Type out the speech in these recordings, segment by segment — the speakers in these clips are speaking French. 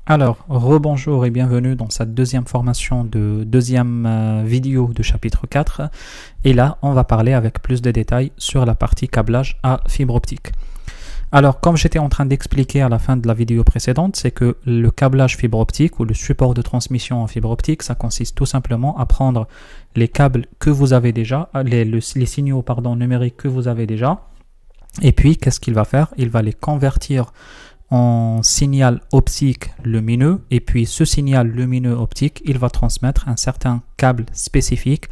Alors, rebonjour et bienvenue dans cette deuxième formation de deuxième vidéo de chapitre 4. Et là, on va parler avec plus de détails sur la partie câblage à fibre optique. Alors, comme j'étais en train d'expliquer à la fin de la vidéo précédente, c'est que le câblage fibre optique ou le support de transmission en fibre optique, ça consiste tout simplement à prendre les câbles que vous avez déjà, les signaux numériques que vous avez déjà, et puis qu'est-ce qu'il va faire? Il va les convertir en signal optique lumineux, et puis ce signal lumineux optique, il va transmettre un certain câble spécifique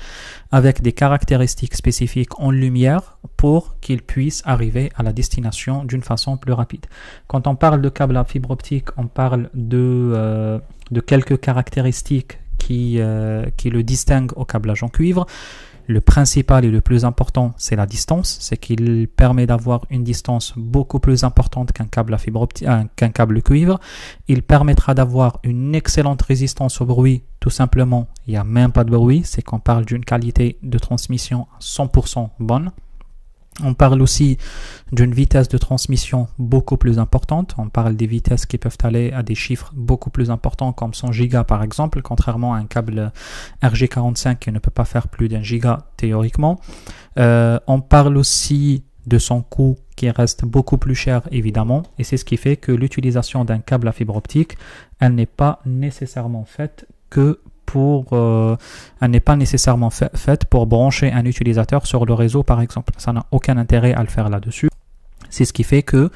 avec des caractéristiques spécifiques en lumière pour qu'il puisse arriver à la destination d'une façon plus rapide. Quand on parle de câble à fibre optique, on parle de quelques caractéristiques qui le distinguent au câblage en cuivre. Le principal et le plus important, c'est la distance. C'est qu'il permet d'avoir une distance beaucoup plus importante qu'un câble à fibre optique, qu'un câble cuivre. Il permettra d'avoir une excellente résistance au bruit. Tout simplement, il n'y a même pas de bruit. C'est qu'on parle d'une qualité de transmission 100% bonne. On parle aussi d'une vitesse de transmission beaucoup plus importante. On parle des vitesses qui peuvent aller à des chiffres beaucoup plus importants comme 100 gigas par exemple, contrairement à un câble RJ45 qui ne peut pas faire plus d'1 giga théoriquement. On parle aussi de son coût qui reste beaucoup plus cher évidemment, et c'est ce qui fait que l'utilisation d'un câble à fibre optique, elle n'est pas nécessairement faite faite pour brancher un utilisateur sur le réseau par exemple. Ça n'a aucun intérêt à le faire là-dessus. C'est ce qui fait que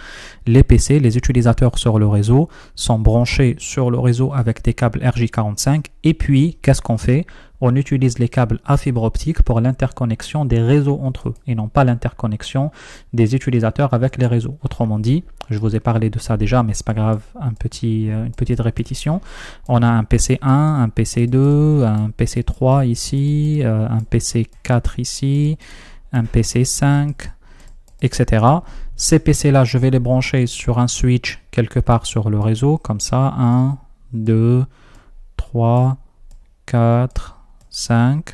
les PC, les utilisateurs sur le réseau, sont branchés sur le réseau avec des câbles RJ45. Et puis, qu'est-ce qu'on fait? On utilise les câbles à fibre optique pour l'interconnexion des réseaux entre eux et non pas l'interconnexion des utilisateurs avec les réseaux. Autrement dit, je vous ai parlé de ça déjà, mais c'est pas grave, une petite répétition. On a un PC1, un PC2, un PC3 ici, un PC4 ici, un PC5, etc. Ces PC-là, je vais les brancher sur un switch quelque part sur le réseau, comme ça, 1, 2, 3, 4, 5.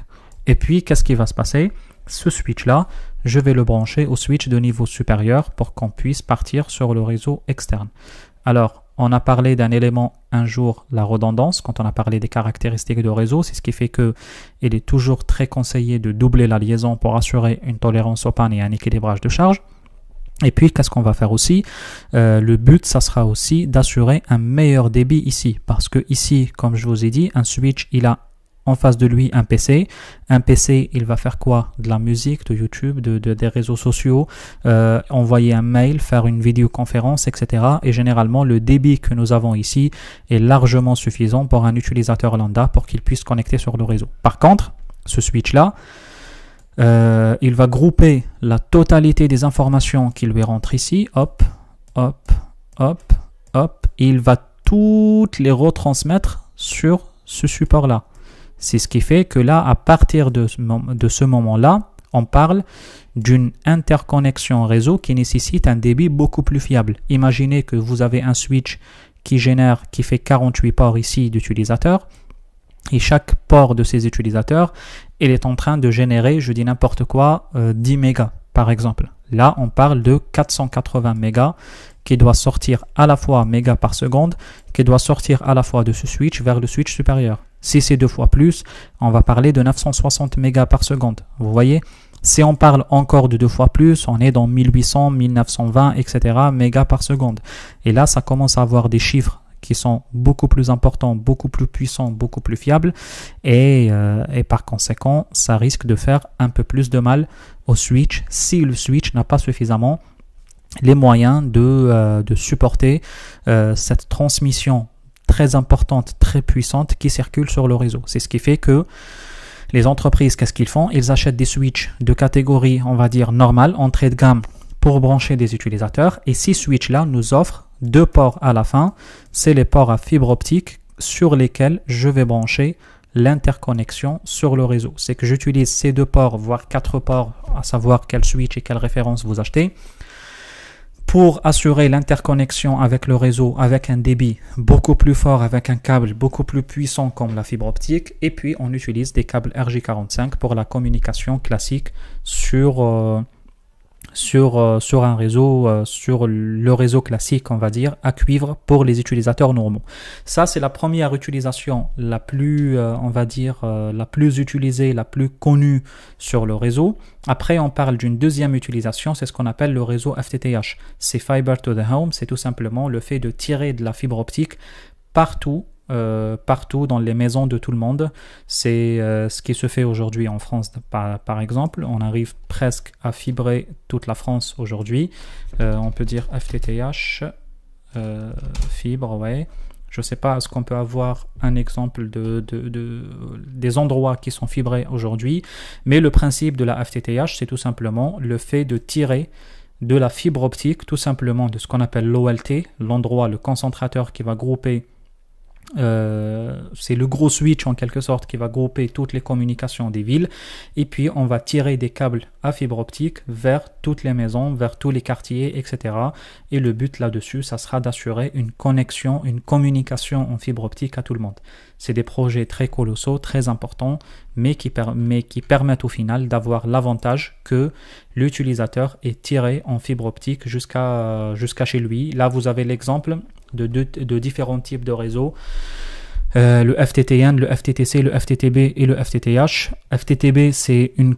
Et puis, qu'est-ce qui va se passer? Ce switch-là, je vais le brancher au switch de niveau supérieur pour qu'on puisse partir sur le réseau externe. Alors, on a parlé d'un élément un jour, la redondance, quand on a parlé des caractéristiques de réseau. C'est ce qui fait que il est toujours très conseillé de doubler la liaison pour assurer une tolérance aux pannes et un équilibrage de charge. Et puis, qu'est-ce qu'on va faire aussi? Le but, ça sera aussi d'assurer un meilleur débit ici. Parce que ici, comme je vous ai dit, un switch, il a en face de lui un PC. Un PC, il va faire quoi? De la musique, de YouTube, des réseaux sociaux, envoyer un mail, faire une vidéoconférence, etc. Et généralement, le débit que nous avons ici est largement suffisant pour un utilisateur lambda pour qu'il puisse connecter sur le réseau. Par contre, ce switch-là, il va grouper la totalité des informations qui lui rentrent ici, hop, hop, hop, hop, et il va toutes les retransmettre sur ce support-là. C'est ce qui fait que là, à partir de ce moment-là, on parle d'une interconnexion réseau qui nécessite un débit beaucoup plus fiable. Imaginez que vous avez un switch qui fait 48 ports ici d'utilisateurs, et chaque port de ces utilisateurs, il est en train de générer, je dis n'importe quoi, 10 mégas par exemple. Là, on parle de 480 mégas qui doit sortir à la fois mégas par seconde, qui doit sortir à la fois de ce switch vers le switch supérieur. Si c'est 2 fois plus, on va parler de 960 mégas par seconde. Vous voyez? Si on parle encore de 2 fois plus, on est dans 1800, 1920, etc. mégas par seconde. Et là, ça commence à avoir des chiffres qui sont beaucoup plus importants, beaucoup plus puissants, beaucoup plus fiables, et par conséquent, ça risque de faire un peu plus de mal au switch si le switch n'a pas suffisamment les moyens de supporter cette transmission très importante, très puissante qui circule sur le réseau. C'est ce qui fait que les entreprises, qu'est-ce qu'ils font? Ils achètent des switches de catégorie, on va dire, normale, entrée de gamme, pour brancher des utilisateurs, et ces switches-là nous offrent 2 ports à la fin. C'est les ports à fibre optique sur lesquels je vais brancher l'interconnexion sur le réseau. C'est que j'utilise ces 2 ports, voire 4 ports, à savoir quel switch et quelle référence vous achetez, pour assurer l'interconnexion avec le réseau avec un débit beaucoup plus fort, avec un câble beaucoup plus puissant comme la fibre optique. Et puis on utilise des câbles RJ45 pour la communication classique sur sur un réseau, sur le réseau classique, on va dire, à cuivre pour les utilisateurs normaux. Ça, c'est la première utilisation la plus, on va dire, la plus utilisée, la plus connue sur le réseau. Après, on parle d'une deuxième utilisation, c'est ce qu'on appelle le réseau FTTH. C'est Fiber to the Home, c'est tout simplement le fait de tirer de la fibre optique partout dans les maisons de tout le monde. C'est ce qui se fait aujourd'hui en France par exemple. On arrive presque à fibrer toute la France aujourd'hui. On peut dire FTTH, fibre, ouais. Je ne sais pas, est-ce qu'on peut avoir un exemple des endroits qui sont fibrés aujourd'hui, mais le principe de la FTTH, c'est tout simplement le fait de tirer de la fibre optique, tout simplement de ce qu'on appelle l'OLT, l'endroit, le concentrateur qui va grouper c'est le gros switch en quelque sorte qui va grouper toutes les communications des villes, et puis on va tirer des câbles à fibre optique vers toutes les maisons, vers tous les quartiers, etc. Et le but là-dessus, ça sera d'assurer une connexion, une communication en fibre optique à tout le monde. C'est des projets très colossaux, très importants, mais qui permettent au final d'avoir l'avantage que l'utilisateur est tiré en fibre optique jusqu'à chez lui. Là, vous avez l'exemple de différents types de réseaux. Le FTTN, le FTTC, le FTTB et le FTTH. FTTB, c'est une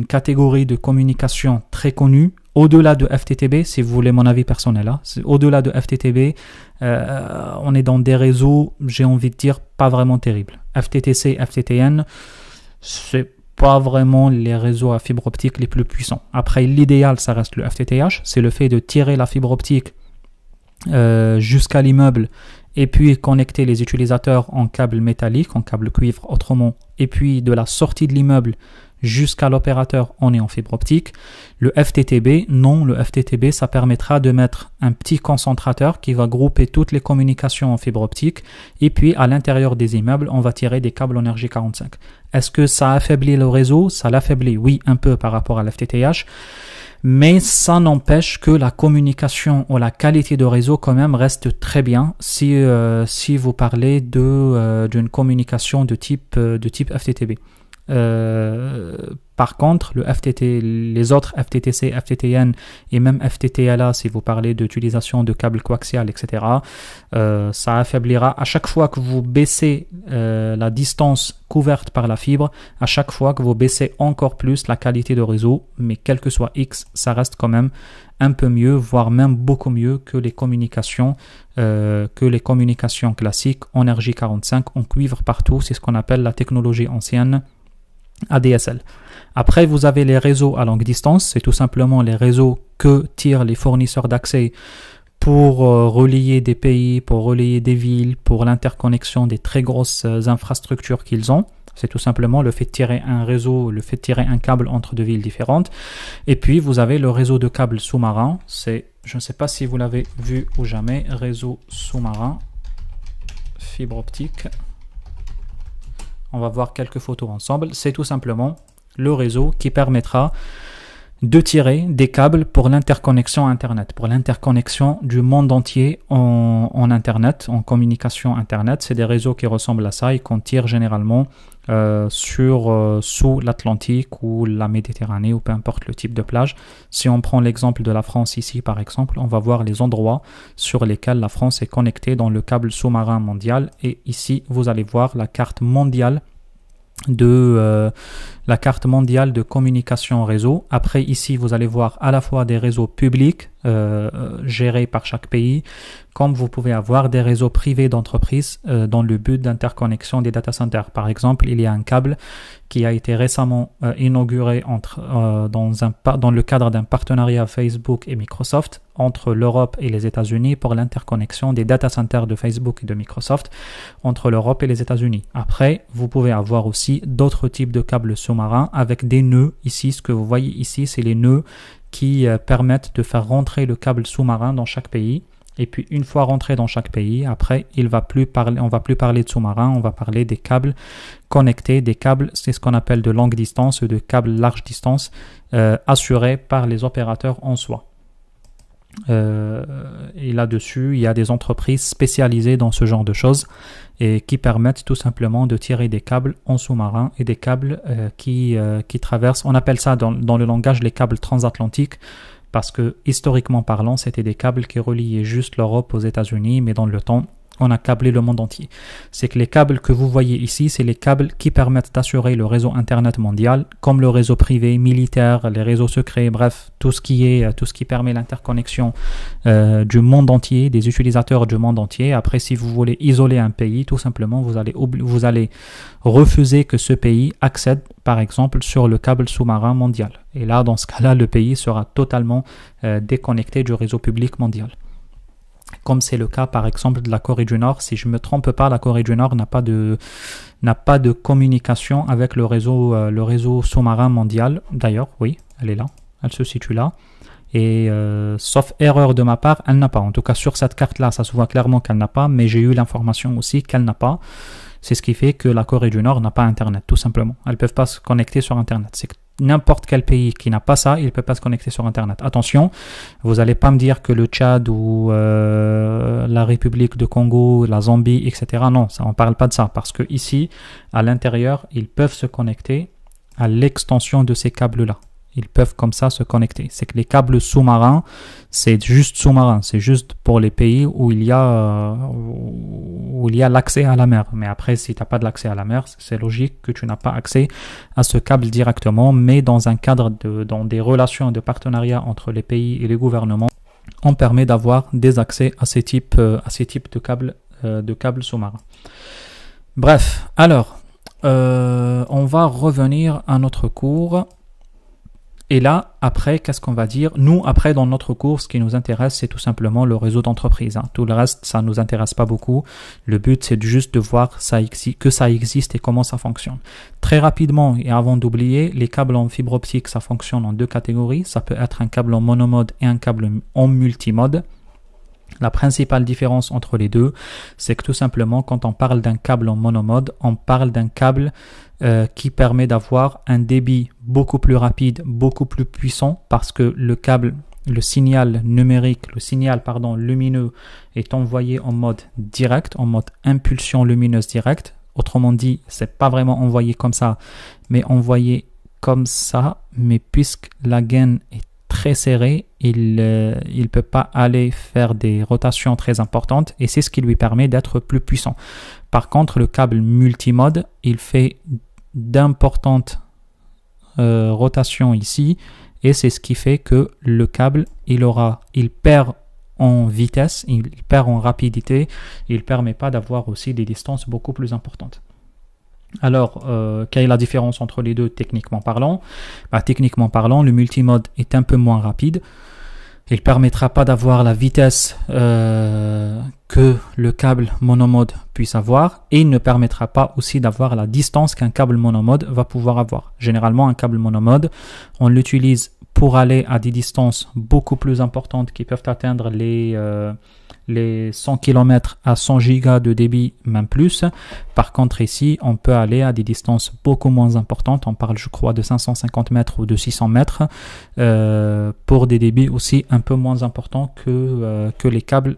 catégorie de communication très connue. Au-delà de FTTB, si vous voulez mon avis personnel, hein, au-delà de FTTB, on est dans des réseaux, j'ai envie de dire, pas vraiment terribles. FTTC, FTTN, c'est pas vraiment les réseaux à fibre optique les plus puissants. Après, l'idéal, ça reste le FTTH, c'est le fait de tirer la fibre optique jusqu'à l'immeuble et puis connecter les utilisateurs en câble métallique, en câble cuivre autrement, et puis de la sortie de l'immeuble jusqu'à l'opérateur, on est en fibre optique. Le FTTB, non, le FTTB, ça permettra de mettre un petit concentrateur qui va grouper toutes les communications en fibre optique, et puis à l'intérieur des immeubles, on va tirer des câbles en RJ45. Est-ce que ça affaiblit le réseau? Ça l'affaiblit, oui, un peu par rapport à l'FTTH, mais ça n'empêche que la communication ou la qualité de réseau quand même reste très bien si vous parlez d'une communication de type FTTB. Par contre, les autres FTTC, FTTN et même FTTLA, si vous parlez d'utilisation de câbles coaxial, etc., ça affaiblira à chaque fois que vous baissez la distance couverte par la fibre, à chaque fois que vous baissez encore plus la qualité de réseau, mais quel que soit X, ça reste quand même un peu mieux, voire même beaucoup mieux que les communications classiques en RJ45, en cuivre partout. C'est ce qu'on appelle la technologie ancienne ADSL. Après, vous avez les réseaux à longue distance, c'est tout simplement les réseaux que tirent les fournisseurs d'accès pour relier des pays, pour relier des villes, pour l'interconnexion des très grosses infrastructures qu'ils ont. C'est tout simplement le fait de tirer un réseau, le fait de tirer un câble entre deux villes différentes. Et puis, vous avez le réseau de câbles sous-marins. C'est, je ne sais pas si vous l'avez vu ou jamais, réseau sous-marin, fibre optique. On va voir quelques photos ensemble. C'est tout simplement le réseau qui permettra de tirer des câbles pour l'interconnexion Internet, pour l'interconnexion du monde entier en Internet, en communication Internet. C'est des réseaux qui ressemblent à ça et qu'on tire généralement sous l'Atlantique ou la Méditerranée ou peu importe le type de plage. Si on prend l'exemple de la France ici par exemple, on va voir les endroits sur lesquels la France est connectée dans le câble sous-marin mondial, et ici vous allez voir la carte mondiale de communication réseau. Après, ici vous allez voir à la fois des réseaux publics gérés par chaque pays, comme vous pouvez avoir des réseaux privés d'entreprises dans le but d'interconnexion des data centers. Par exemple, il y a un câble qui a été récemment inauguré dans le cadre d'un partenariat Facebook et Microsoft entre l'Europe et les États-Unis pour l'interconnexion des data centers de Facebook et de Microsoft entre l'Europe et les États-Unis. Après, vous pouvez avoir aussi d'autres types de câbles sous-marins avec des nœuds. Ici, ce que vous voyez ici, c'est les nœuds qui permettent de faire rentrer le câble sous-marin dans chaque pays. Et puis, une fois rentré dans chaque pays, après, on va plus parler de sous-marin, on va parler des câbles connectés, des câbles, c'est ce qu'on appelle de longue distance, de câbles large distance, assurés par les opérateurs en soi. Et là-dessus, il y a des entreprises spécialisées dans ce genre de choses et qui permettent tout simplement de tirer des câbles en sous-marin et des câbles qui traversent, on appelle ça dans le langage les câbles transatlantiques, parce que historiquement parlant, c'était des câbles qui reliaient juste l'Europe aux États-Unis, mais dans le temps, on a câblé le monde entier. C'est que les câbles que vous voyez ici, c'est les câbles qui permettent d'assurer le réseau Internet mondial, comme le réseau privé, militaire, les réseaux secrets, bref, tout ce qui permet l'interconnexion du monde entier, des utilisateurs du monde entier. Après, si vous voulez isoler un pays, tout simplement, vous allez refuser que ce pays accède, par exemple, sur le câble sous-marin mondial. Et là, dans ce cas-là, le pays sera totalement déconnecté du réseau public mondial. Comme c'est le cas par exemple de la Corée du Nord. Si je ne me trompe pas, la Corée du Nord n'a pas de communication avec le réseau sous-marin mondial. D'ailleurs, oui, elle est là, elle se situe là. Et sauf erreur de ma part, elle n'a pas. En tout cas, sur cette carte-là, ça se voit clairement qu'elle n'a pas, mais j'ai eu l'information aussi qu'elle n'a pas. C'est ce qui fait que la Corée du Nord n'a pas Internet, tout simplement. Elles ne peuvent pas se connecter sur Internet. C'est que n'importe quel pays qui n'a pas ça, il ne peut pas se connecter sur Internet. Attention, vous n'allez pas me dire que le Tchad ou la République de Congo, la Zambie, etc. Non, ça, on ne parle pas de ça. Parce que ici, à l'intérieur, ils peuvent se connecter à l'extension de ces câbles-là. Ils peuvent comme ça se connecter. C'est que les câbles sous-marins, c'est juste sous-marin. C'est juste pour les pays où il y a l'accès à la mer. Mais après, si tu n'as pas de l'accès à la mer, c'est logique que tu n'as pas accès à ce câble directement. Mais dans un cadre dans des relations de partenariat entre les pays et les gouvernements, on permet d'avoir des accès à ces types de câbles sous-marins. Bref, alors, on va revenir à notre cours. Et là, après, qu'est-ce qu'on va dire? Nous, après, dans notre cours, ce qui nous intéresse, c'est tout simplement le réseau d'entreprise. Tout le reste, ça ne nous intéresse pas beaucoup. Le but, c'est juste de voir que ça existe et comment ça fonctionne. Très rapidement, et avant d'oublier, les câbles en fibre optique, ça fonctionne en deux catégories. Ça peut être un câble en monomode et un câble en multimode. La principale différence entre les deux, c'est que tout simplement, quand on parle d'un câble en monomode, on parle d'un câble qui permet d'avoir un débit beaucoup plus rapide, beaucoup plus puissant, parce que le signal lumineux est envoyé en mode direct, en mode impulsion lumineuse directe. Autrement dit, c'est pas vraiment envoyé comme ça, mais envoyé comme ça, mais puisque la gaine est très serré, il peut pas aller faire des rotations très importantes et c'est ce qui lui permet d'être plus puissant. Par contre, le câble multimode, il fait d'importantes rotations ici et c'est ce qui fait que le câble, il perd en vitesse, il perd en rapidité, il ne permet pas d'avoir aussi des distances beaucoup plus importantes. Alors, quelle est la différence entre les deux techniquement parlant? Techniquement parlant, le multimode est un peu moins rapide. Il ne permettra pas d'avoir la vitesse que le câble monomode puisse avoir et il ne permettra pas aussi d'avoir la distance qu'un câble monomode va pouvoir avoir. Généralement, un câble monomode, on l'utilise pour aller à des distances beaucoup plus importantes qui peuvent atteindre les 100 km à 100 gigas de débit, même plus. Par contre, ici, on peut aller à des distances beaucoup moins importantes. On parle, je crois, de 550 mètres ou de 600 mètres pour des débits aussi un peu moins importants que les câbles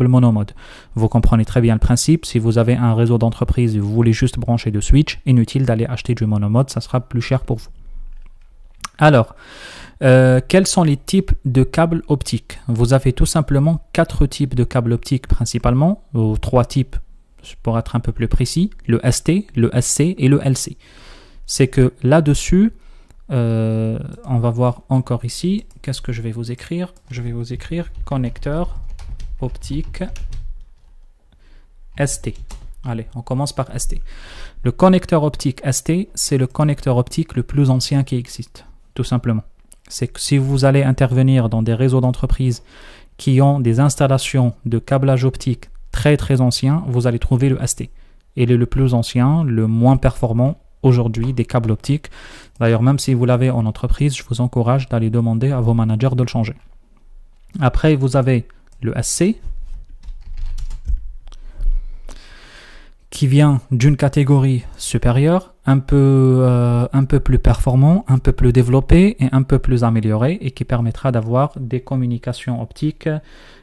monomodes. Vous comprenez très bien le principe. Si vous avez un réseau d'entreprise et vous voulez juste brancher de switch, inutile d'aller acheter du monomode, ça sera plus cher pour vous. Alors, quels sont les types de câbles optiques? Vous avez tout simplement 4 types de câbles optiques principalement, ou 3 types pour être un peu plus précis, le ST, le SC et le LC. C'est que là-dessus, on va voir encore ici, qu'est-ce que je vais vous écrire? Je vais vous écrire connecteur optique ST. Allez, on commence par ST. Le connecteur optique ST, c'est le connecteur optique le plus ancien qui existe, tout simplement. C'est que si vous allez intervenir dans des réseaux d'entreprises qui ont des installations de câblage optique très très anciens, vous allez trouver le ST. Il est le plus ancien, le moins performant aujourd'hui des câbles optiques. D'ailleurs, même si vous l'avez en entreprise, je vous encourage d'aller demander à vos managers de le changer. Après, vous avez le SC, qui vient d'une catégorie supérieure, un peu plus performant, un peu plus développé et un peu plus amélioré et qui permettra d'avoir des communications optiques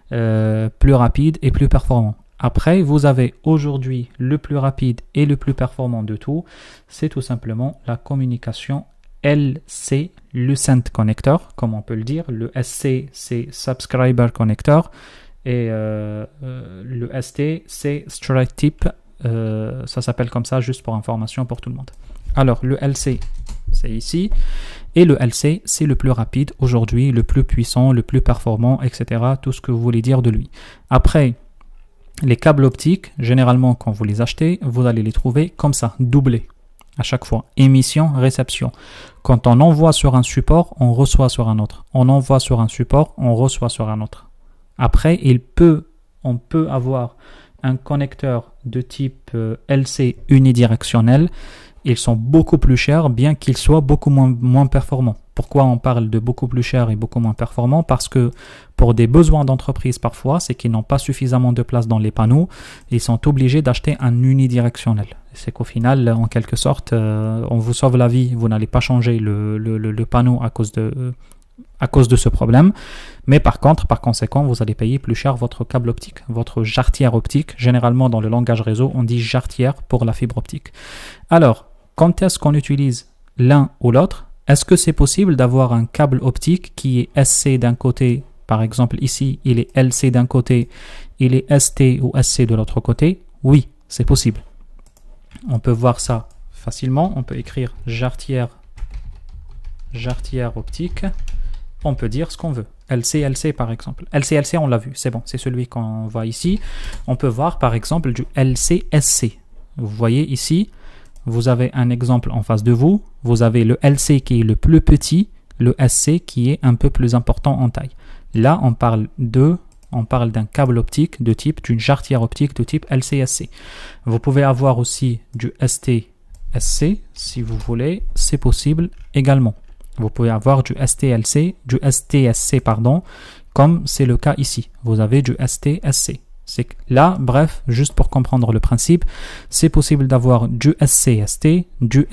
plus rapides et plus performantes. Après, vous avez aujourd'hui le plus rapide et le plus performant de tout, c'est tout simplement la communication LC, Lucent Connector, comme on peut le dire. Le SC, c'est Subscriber Connector et le ST, c'est Straight Tip. Ça s'appelle comme ça, juste pour information pour tout le monde. Alors, le LC, c'est ici. Et le LC, c'est le plus rapide aujourd'hui, le plus puissant, le plus performant, etc. Tout ce que vous voulez dire de lui. Après, les câbles optiques, généralement, quand vous les achetez, vous allez les trouver comme ça, doublés à chaque fois. Émission, réception. Quand on envoie sur un support, on reçoit sur un autre. On envoie sur un support, on reçoit sur un autre. Après, on peut avoir un connecteur de type LC unidirectionnel. Ils sont beaucoup plus chers, bien qu'ils soient beaucoup moins performants. Pourquoi on parle de beaucoup plus cher et beaucoup moins performants? Parce que pour des besoins d'entreprise parfois, c'est qu'ils n'ont pas suffisamment de place dans les panneaux. Ils sont obligés d'acheter un unidirectionnel. C'est qu'au final, en quelque sorte, on vous sauve la vie. Vous n'allez pas changer le panneau à cause de ce problème. Mais par conséquent, vous allez payer plus cher votre câble optique, votre jarretière optique. Généralement, dans le langage réseau, on dit jarretière pour la fibre optique. Alors, quand est-ce qu'on utilise l'un ou l'autre? Est-ce que c'est possible d'avoir un câble optique qui est SC d'un côté, par exemple ici, il est LC d'un côté, il est ST ou SC de l'autre côté? Oui, c'est possible. On peut voir ça facilement. On peut écrire jarretière optique. On peut dire ce qu'on veut. LC par exemple. LC on l'a vu, c'est bon, c'est celui qu'on voit ici. On peut voir par exemple du LC-SC. Vous voyez ici, vous avez un exemple en face de vous. Vous avez le LC qui est le plus petit, le SC qui est un peu plus important en taille. Là, on parle d'un câble optique de type, d'une jarretière optique de type LC-SC. Vous pouvez avoir aussi du ST-SC si vous voulez, c'est possible également. Vous pouvez avoir du ST-LC, du ST-SC, pardon, comme c'est le cas ici. Vous avez du ST-SC. C'est là, bref, juste pour comprendre le principe, c'est possible d'avoir du SC-ST, du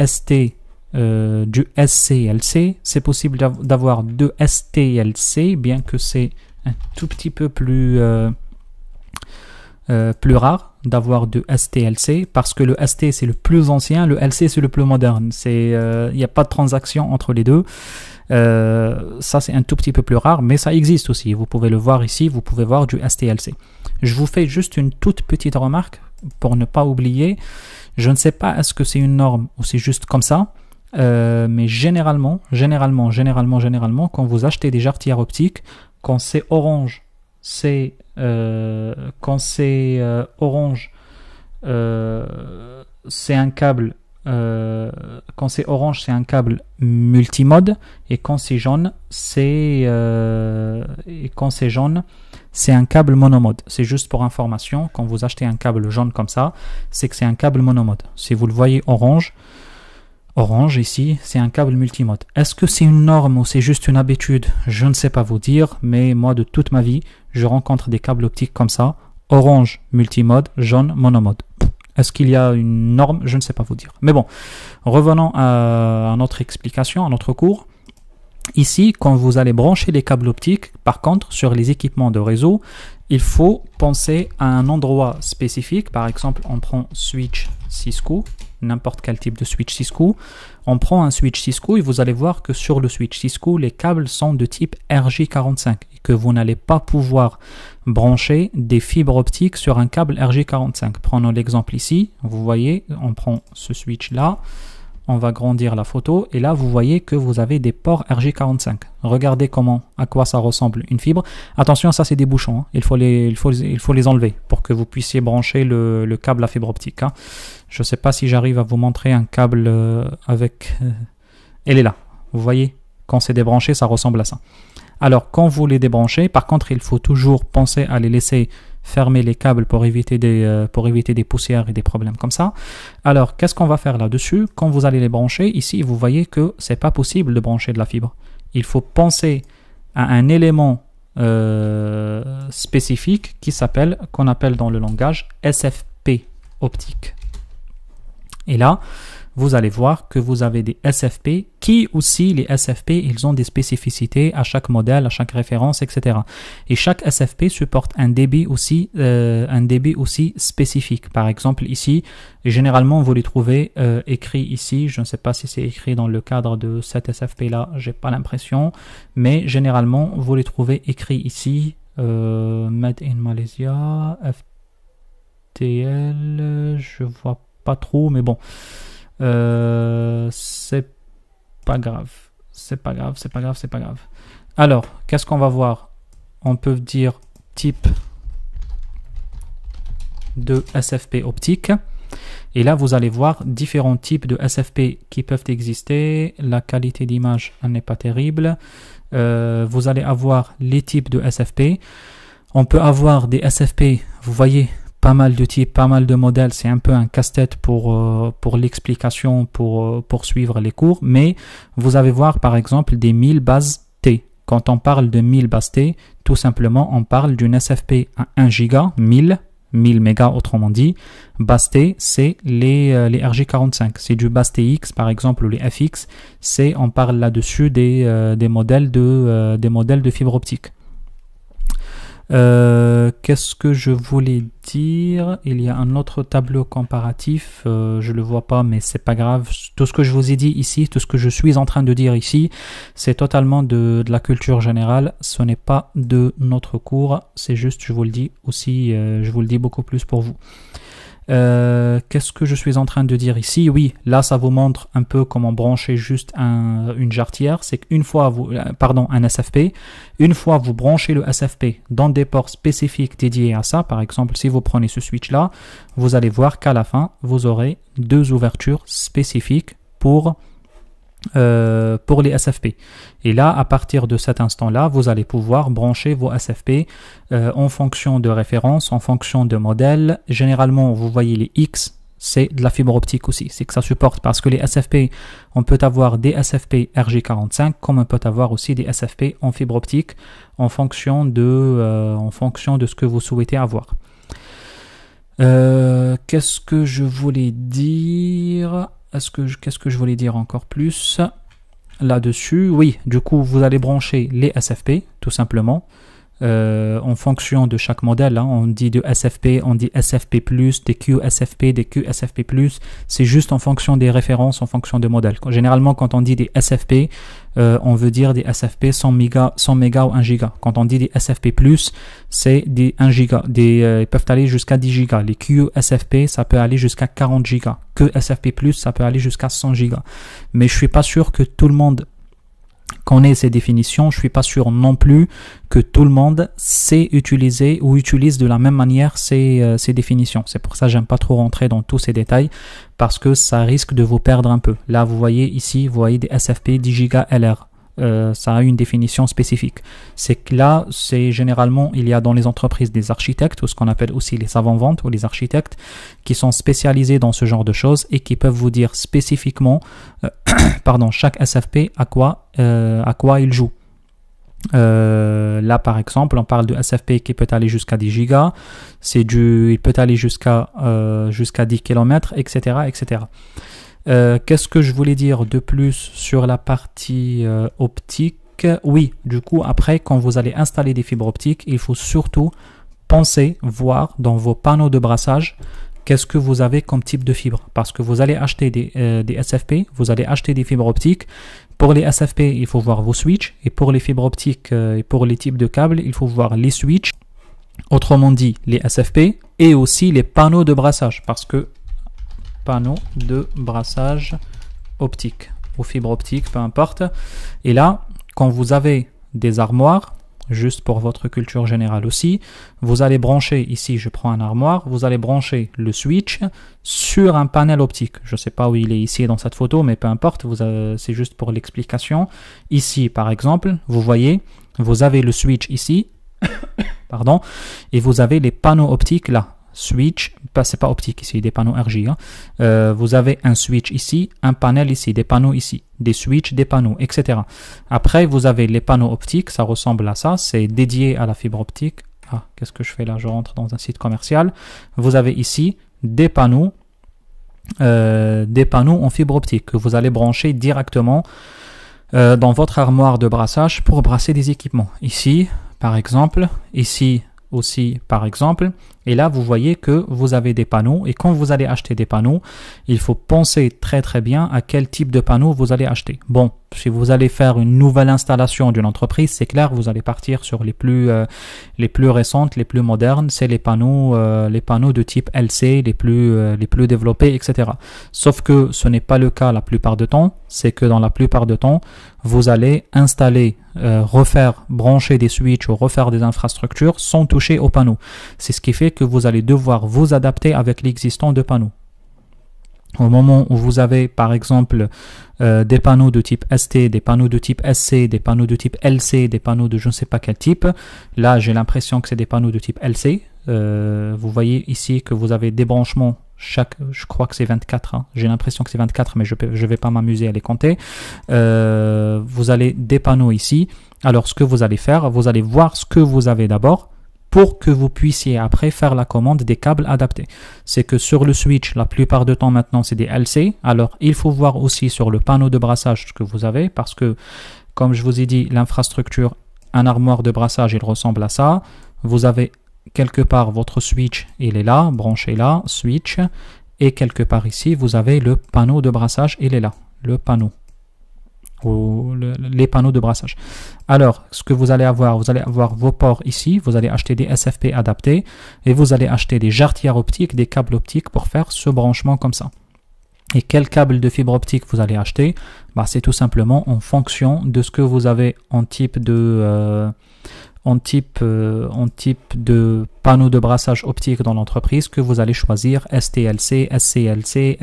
SC-LC, c'est possible d'avoir de ST-LC, bien que c'est un tout petit peu plus rare d'avoir de ST-LC, parce que le ST c'est le plus ancien, le LC c'est le plus moderne. Il n'y a pas de transaction entre les deux. Ça c'est un tout petit peu plus rare, mais ça existe aussi. Vous pouvez le voir ici, vous pouvez voir du ST-LC. Je vous fais juste une toute petite remarque pour ne pas oublier. Je ne sais pas est-ce que c'est une norme ou c'est juste comme ça, mais généralement, quand vous achetez des jarretières optiques, quand c'est orange, c'est un câble. Quand c'est orange, c'est un câble multimode, et quand c'est jaune, c'est un câble monomode. C'est juste pour information, quand vous achetez un câble jaune comme ça, c'est que c'est un câble monomode. Si vous le voyez orange ici, c'est un câble multimode. Est-ce que c'est une norme ou c'est juste une habitude? Je ne sais pas vous dire, mais moi de toute ma vie, je rencontre des câbles optiques comme ça, orange multimode, jaune monomode. Est-ce qu'il y a une norme? Je ne sais pas vous dire. Mais bon, revenons à notre explication, à notre cours. Ici, quand vous allez brancher les câbles optiques, par contre, sur les équipements de réseau, il faut penser à un endroit spécifique. Par exemple, on prend switch Cisco, n'importe quel type de switch Cisco. On prend un switch Cisco et vous allez voir que sur le switch Cisco, les câbles sont de type RJ45 et que vous n'allez pas pouvoir brancher des fibres optiques sur un câble RJ45. Prenons l'exemple ici. Vous voyez, on prend ce switch là. On va grandir la photo et là vous voyez que vous avez des ports RJ45. Regardez à quoi ça ressemble une fibre. Attention, ça c'est des bouchons, hein. Il faut les enlever pour que vous puissiez brancher le câble à fibre optique, hein. Je ne sais pas si j'arrive à vous montrer un câble avec... Elle est là, vous voyez, quand c'est débranché ça ressemble à ça. Alors quand vous les débranchez, par contre il faut toujours penser à les laisser fermer les câbles pour éviter des poussières et des problèmes comme ça. Alors, qu'est-ce qu'on va faire là-dessus? Quand vous allez les brancher, ici, vous voyez que c'est pas possible de brancher de la fibre. Il faut penser à un élément spécifique qu'on appelle dans le langage SFP optique. Et là, vous allez voir que vous avez des SFP qui aussi, les SFP, ils ont des spécificités à chaque modèle, à chaque référence, etc. Et chaque SFP supporte un débit aussi spécifique. Par exemple, ici, généralement, vous les trouvez écrits ici. Je ne sais pas si c'est écrit dans le cadre de cet SFP-là, j'ai pas l'impression. Mais généralement, vous les trouvez écrits ici. Made in Malaysia, FTL, je vois pas trop, mais bon, c'est pas grave, c'est pas grave. Alors, qu'est-ce qu'on va voir? On peut dire type de SFP optique. Et là, vous allez voir différents types de SFP qui peuvent exister. La qualité d'image n'est pas terrible. Vous allez avoir les types de SFP. On peut avoir des SFP, vous voyez, pas mal de types, pas mal de modèles. C'est un peu un casse-tête pour l'explication, pour suivre les cours. Mais vous allez voir, par exemple, des 1000 bases T. Quand on parle de 1000 bases T, tout simplement, on parle d'une SFP à 1 giga, 1000 mégas autrement dit. Base T, c'est les RJ45. C'est du base TX par exemple ou les FX. On parle là-dessus des modèles de fibre optique. Qu'est-ce que je voulais dire? Il y a un autre tableau comparatif, je le vois pas, mais c'est pas grave. Tout ce que je vous ai dit ici, tout ce que je suis en train de dire ici, c'est totalement de la culture générale. Ce n'est pas de notre cours, c'est juste, je vous le dis aussi, je vous le dis beaucoup plus pour vous. Qu'est-ce que je suis en train de dire ici? Oui, là ça vous montre un peu comment brancher juste une jarretière. C'est qu'une fois un SFP, une fois vous branchez le SFP dans des ports spécifiques dédiés à ça, par exemple si vous prenez ce switch là, vous allez voir qu'à la fin vous aurez deux ouvertures spécifiques pour les SFP. Et là, à partir de cet instant-là, vous allez pouvoir brancher vos SFP en fonction de référence, en fonction de modèle. Généralement, vous voyez les X, c'est de la fibre optique aussi. C'est que ça supporte parce que les SFP, on peut avoir des SFP RJ45 comme on peut avoir aussi des SFP en fibre optique en fonction de ce que vous souhaitez avoir. Qu'est-ce que je voulais dire? Qu'est-ce que je voulais dire encore plus là-dessus? Oui, du coup, vous allez brancher les SFP, tout simplement, en fonction de chaque modèle. Hein. On dit de SFP, on dit SFP+, des QSFP, des QSFP+. C'est juste en fonction des références, en fonction des modèles. Généralement, quand on dit des SFP, on veut dire des SFP 100 mégas ou 1 giga. Quand on dit des SFP+, c'est des 1 giga. Ils peuvent aller jusqu'à 10 gigas. Les QSFP, ça peut aller jusqu'à 40 gigas. QSFP+, ça peut aller jusqu'à 100 gigas. Mais je suis pas sûr que tout le monde connaît ces définitions. Je suis pas sûr non plus que tout le monde sait utiliser ou utilise de la même manière ces définitions. C'est pour ça que j'aime pas trop rentrer dans tous ces détails parce que ça risque de vous perdre un peu. Là, vous voyez ici, vous voyez des SFP 10 Go LR. Ça a une définition spécifique. C'est que là, c'est généralement, il y a dans les entreprises des architectes, ou ce qu'on appelle aussi les savants-ventes ou les architectes, qui sont spécialisés dans ce genre de choses et qui peuvent vous dire spécifiquement, chaque SFP à quoi il joue. Là, par exemple, on parle de SFP qui peut aller jusqu'à 10 gigas, il peut aller jusqu'à 10 km, etc., etc. Qu'est-ce que je voulais dire de plus sur la partie optique? Oui, du coup, après, quand vous allez installer des fibres optiques, il faut surtout penser, voir dans vos panneaux de brassage, qu'est-ce que vous avez comme type de fibre. Parce que vous allez acheter des SFP, vous allez acheter des fibres optiques. Pour les SFP, il faut voir vos switches. Et pour les fibres optiques et pour les types de câbles, il faut voir les switches. Autrement dit, les SFP et aussi les panneaux de brassage. Parce que panneaux de brassage optique ou fibre optique, peu importe. Et là, quand vous avez des armoires, juste pour votre culture générale aussi, vous allez brancher, ici je prends un armoire, vous allez brancher le switch sur un panel optique. Je ne sais pas où il est ici dans cette photo, mais peu importe, c'est juste pour l'explication. Ici, par exemple, vous voyez, vous avez le switch ici, pardon, et vous avez les panneaux optiques là. Switch, c'est pas optique ici, des panneaux RJ. Vous avez un switch ici, un panel ici, des panneaux ici, des switches, des panneaux, etc. Après, vous avez les panneaux optiques, ça ressemble à ça, c'est dédié à la fibre optique. Ah, qu'est-ce que je fais là? Je rentre dans un site commercial. Vous avez ici des panneaux des panneaux en fibre optique que vous allez brancher directement dans votre armoire de brassage pour brasser des équipements. Ici, par exemple, ici aussi, par exemple, et là, vous voyez que vous avez des panneaux, et quand vous allez acheter des panneaux, il faut penser très très bien à quel type de panneau vous allez acheter. Bon, si vous allez faire une nouvelle installation d'une entreprise, c'est clair, vous allez partir sur les plus récentes, les plus modernes, c'est les panneaux de type LC, les plus développés, etc. Sauf que ce n'est pas le cas la plupart du temps, c'est que dans la plupart du temps, vous allez installer, refaire, brancher des switches ou refaire des infrastructures sans toucher aux panneaux. C'est ce qui fait que vous allez devoir vous adapter avec l'existant de panneaux. Au moment où vous avez par exemple des panneaux de type ST, des panneaux de type SC, des panneaux de type LC, des panneaux de je ne sais pas quel type, là j'ai l'impression que c'est des panneaux de type LC. Vous voyez ici que vous avez des branchements, je crois que c'est 24, hein. J'ai l'impression que c'est 24, mais je ne vais pas m'amuser à les compter. Vous avez des panneaux ici. Alors ce que vous allez faire, vous allez voir ce que vous avez d'abord, pour que vous puissiez après faire la commande des câbles adaptés. C'est que sur le switch, la plupart du temps maintenant, c'est des LC. Alors, il faut voir aussi sur le panneau de brassage ce que vous avez, parce que, comme je vous ai dit, l'infrastructure, un armoire de brassage, il ressemble à ça. Vous avez quelque part votre switch, il est là, branché là, switch. Et quelque part ici, vous avez le panneau de brassage, il est là, le panneau. Ou les panneaux de brassage. Alors, ce que vous allez avoir vos ports ici, vous allez acheter des SFP adaptés et vous allez acheter des jarretières optiques, des câbles optiques pour faire ce branchement comme ça. Et quel câble de fibre optique vous allez acheter? C'est tout simplement en fonction de ce que vous avez en type de panneau de brassage optique dans l'entreprise que vous allez choisir STLC, SCLC,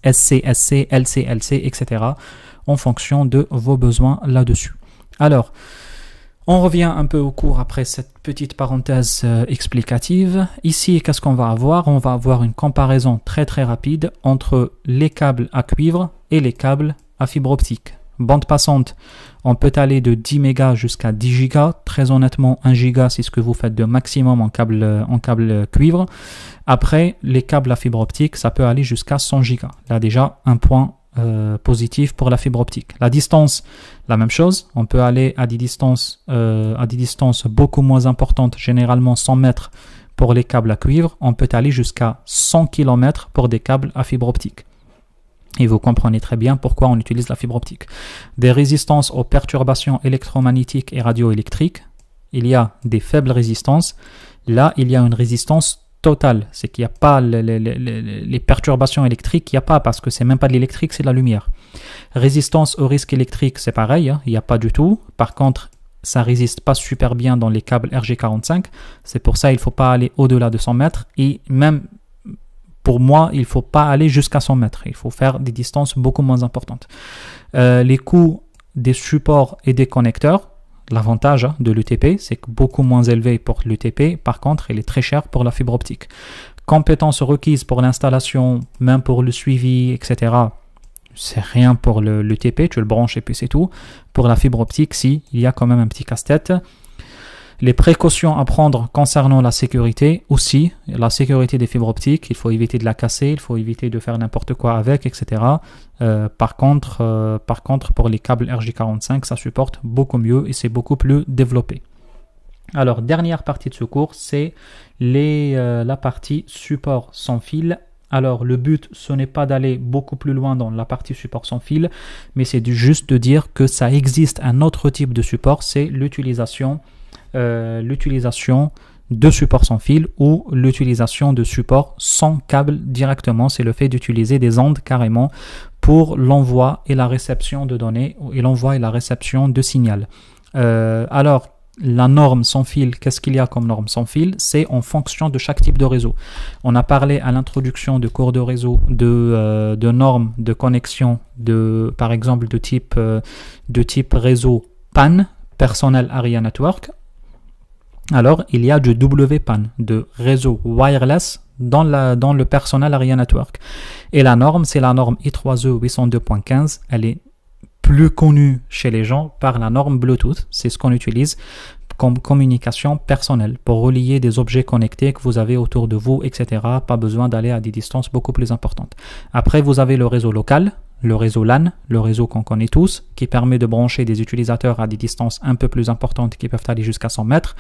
SCSC, LCLC, etc. en fonction de vos besoins là-dessus. Alors, on revient un peu au cours après cette petite parenthèse explicative. Ici, qu'est-ce qu'on va avoir? On va avoir une comparaison très très rapide entre les câbles à cuivre et les câbles à fibre optique. Bande passante, on peut aller de 10 mégas jusqu'à 10 gigas. Très honnêtement, 1 giga, c'est ce que vous faites de maximum en câble cuivre. Après, les câbles à fibre optique, ça peut aller jusqu'à 100 gigas. Là déjà, un point positif pour la fibre optique. La distance, la même chose. On peut aller à des distances beaucoup moins importantes, généralement 100 mètres pour les câbles à cuivre. On peut aller jusqu'à 100 km pour des câbles à fibre optique. Et vous comprenez très bien pourquoi on utilise la fibre optique. Des résistances aux perturbations électromagnétiques et radioélectriques. Il y a des faibles résistances. Là, il y a une résistance totale. C'est qu'il n'y a pas les perturbations électriques, il n'y a pas, parce que c'est même pas de l'électrique, c'est de la lumière. Résistance au risque électrique, c'est pareil, hein, il n'y a pas du tout. Par contre, ça résiste pas super bien dans les câbles RG45. C'est pour ça qu'il ne faut pas aller au-delà de 100 mètres. Et même pour moi, il ne faut pas aller jusqu'à 100 mètres. Il faut faire des distances beaucoup moins importantes. Les coûts des supports et des connecteurs, l'avantage de l'UTP, c'est que beaucoup moins élevé pour l'UTP. Par contre, il est très cher pour la fibre optique. Compétences requises pour l'installation, même pour le suivi, etc. C'est rien pour l'UTP, tu le branches et puis c'est tout. Pour la fibre optique, si, il y a quand même un petit casse-tête. Les précautions à prendre concernant la sécurité aussi, la sécurité des fibres optiques, il faut éviter de la casser, il faut éviter de faire n'importe quoi avec, etc. Par contre, pour les câbles RJ45, ça supporte beaucoup mieux et c'est beaucoup plus développé. Alors, dernière partie de ce cours, c'est la partie support sans fil. Alors, le but, ce n'est pas d'aller beaucoup plus loin dans la partie support sans fil, mais c'est juste de dire que ça existe un autre type de support, c'est l'utilisation de support sans fil ou l'utilisation de support sans câble directement. C'est le fait d'utiliser des ondes carrément pour l'envoi et la réception de données et l'envoi et la réception de signal. Alors, la norme sans fil, qu'est-ce qu'il y a comme norme sans fil? C'est en fonction de chaque type de réseau. On a parlé à l'introduction de cours de réseau de normes de connexion, par exemple de type réseau PAN, Personnel Area Network. Alors, il y a du WPAN, de réseau wireless dans le Personnel Area Network. Et la norme, c'est la norme I3E 802.15. Elle est plus connue chez les gens par la norme Bluetooth. C'est ce qu'on utilise communication personnelle, pour relier des objets connectés que vous avez autour de vous, etc. Pas besoin d'aller à des distances beaucoup plus importantes. Après, vous avez le réseau local, le réseau LAN, le réseau qu'on connaît tous, qui permet de brancher des utilisateurs à des distances un peu plus importantes qui peuvent aller jusqu'à 100 mètres.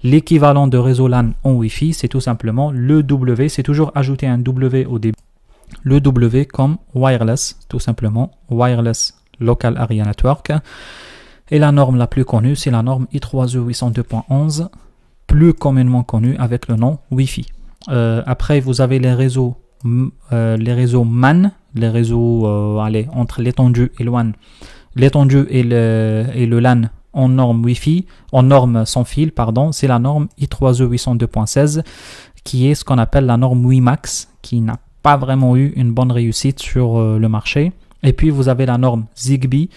L'équivalent de réseau LAN en Wi-Fi, c'est tout simplement le W, c'est toujours ajouter un W au début. Le W comme wireless, tout simplement, Wireless Local Area Network. Et la norme la plus connue, c'est la norme I3E 802.11, plus communément connue avec le nom Wi-Fi. Après, vous avez les réseaux MAN, les réseaux entre l'étendue et le WAN, l'étendue et le LAN en norme Wi-Fi, en norme sans fil, pardon, c'est la norme I3E 802.16 qui est ce qu'on appelle la norme WiMAX, qui n'a pas vraiment eu une bonne réussite sur le marché. Et puis vous avez la norme Zigbee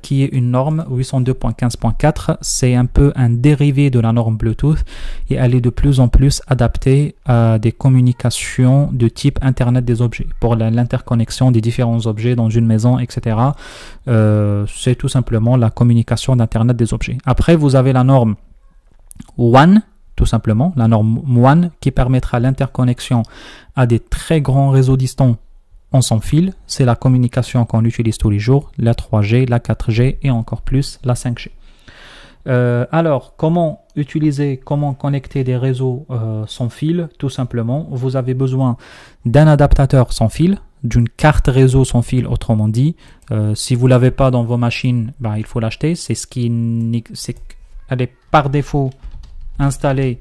qui est une norme 802.15.4, c'est un peu un dérivé de la norme Bluetooth et elle est de plus en plus adaptée à des communications de type Internet des objets, pour l'interconnexion des différents objets dans une maison, etc. C'est tout simplement la communication d'Internet des objets. Après vous avez la norme WAN, tout simplement, la norme WAN qui permettra l'interconnexion à des très grands réseaux distants en sans fil. C'est la communication qu'on utilise tous les jours, la 3G, la 4G et encore plus la 5G. Alors, comment connecter des réseaux sans fil? Tout simplement, vous avez besoin d'un adaptateur sans fil, d'une carte réseau sans fil, autrement dit. Si vous ne l'avez pas dans vos machines, il faut l'acheter. Elle est par défaut installée,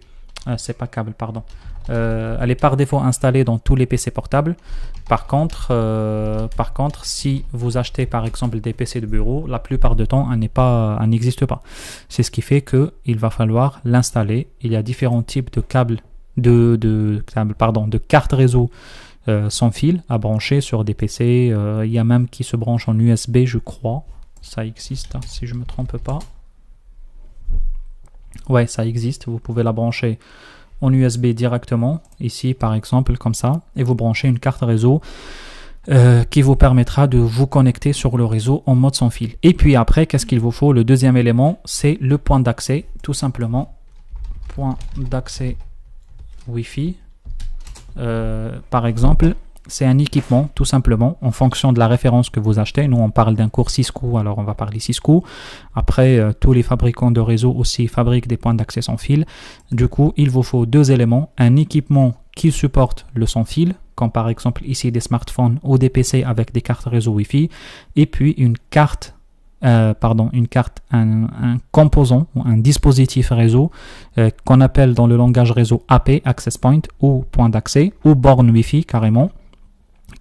c'est pas câble, pardon. Elle est par défaut installée dans tous les PC portables. Par contre, si vous achetez par exemple des PC de bureau, la plupart du temps, elle n'existe pas. C'est ce qui fait qu'il va falloir l'installer. Il y a différents types de câbles, de cartes réseau sans fil à brancher sur des PC. Il y a même qui se branchent en USB, je crois. Ça existe, si je ne me trompe pas. Ouais, ça existe. Vous pouvez la brancher en USB directement, ici par exemple, comme ça, et vous branchez une carte réseau qui vous permettra de vous connecter sur le réseau en mode sans fil. Et puis après, qu'est-ce qu'il vous faut? Le deuxième élément, c'est le point d'accès, tout simplement. Point d'accès Wi-Fi. Par exemple, c'est un équipement, tout simplement, en fonction de la référence que vous achetez. Nous, on parle d'un cours Cisco, alors on va parler Cisco. Après, tous les fabricants de réseaux aussi fabriquent des points d'accès sans fil. Du coup, il vous faut deux éléments. Un équipement qui supporte le sans fil, comme par exemple ici des smartphones ou des PC avec des cartes réseau Wi-Fi. Et puis un composant ou un dispositif réseau qu'on appelle dans le langage réseau AP, Access Point, ou point d'accès, ou borne Wi-Fi carrément,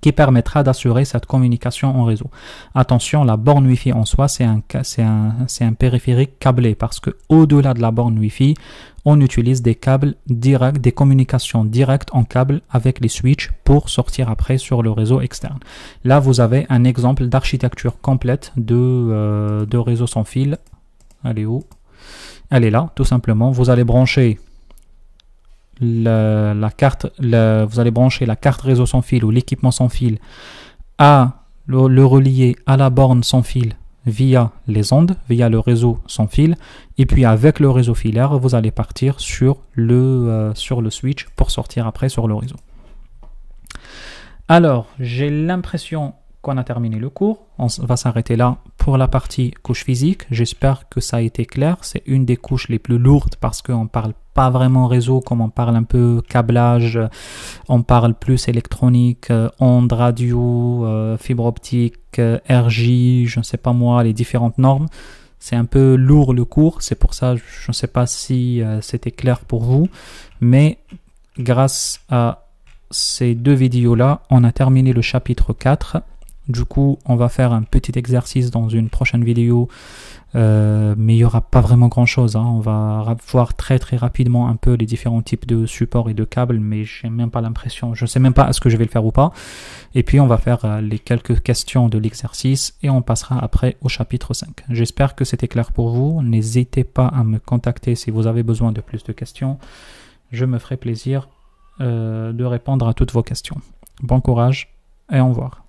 qui permettra d'assurer cette communication en réseau. Attention, la borne Wi-Fi en soi, c'est un périphérique câblé, parce que au-delà de la borne Wi-Fi, on utilise des câbles directs, des communications directes en câble avec les switches pour sortir après sur le réseau externe. Là, vous avez un exemple d'architecture complète de réseau sans fil. Elle est où? Elle est là, tout simplement. Vous allez brancher vous allez brancher la carte réseau sans fil ou l'équipement sans fil le relier à la borne sans fil via les ondes, via le réseau sans fil, et puis avec le réseau filaire, vous allez partir sur le switch pour sortir après sur le réseau. Alors, j'ai l'impression qu'on a terminé le cours. On va s'arrêter là pour la partie couche physique. J'espère que ça a été clair. C'est une des couches les plus lourdes parce qu'on parle pas vraiment réseau, comme on parle un peu câblage, on parle plus électronique, ondes radio, fibre optique, RJ, je ne sais pas moi, les différentes normes. C'est un peu lourd le cours, c'est pour ça, je ne sais pas si c'était clair pour vous, mais grâce à ces deux vidéos-là, on a terminé le chapitre 4. Du coup, on va faire un petit exercice dans une prochaine vidéo, mais il n'y aura pas vraiment grand-chose. On va voir très très rapidement un peu les différents types de supports et de câbles, mais j'ai même pas l'impression, je ne sais même pas est-ce que je vais le faire ou pas. Et puis, on va faire les quelques questions de l'exercice et on passera après au chapitre 5. J'espère que c'était clair pour vous. N'hésitez pas à me contacter si vous avez besoin de plus de questions. Je me ferai plaisir de répondre à toutes vos questions. Bon courage et au revoir.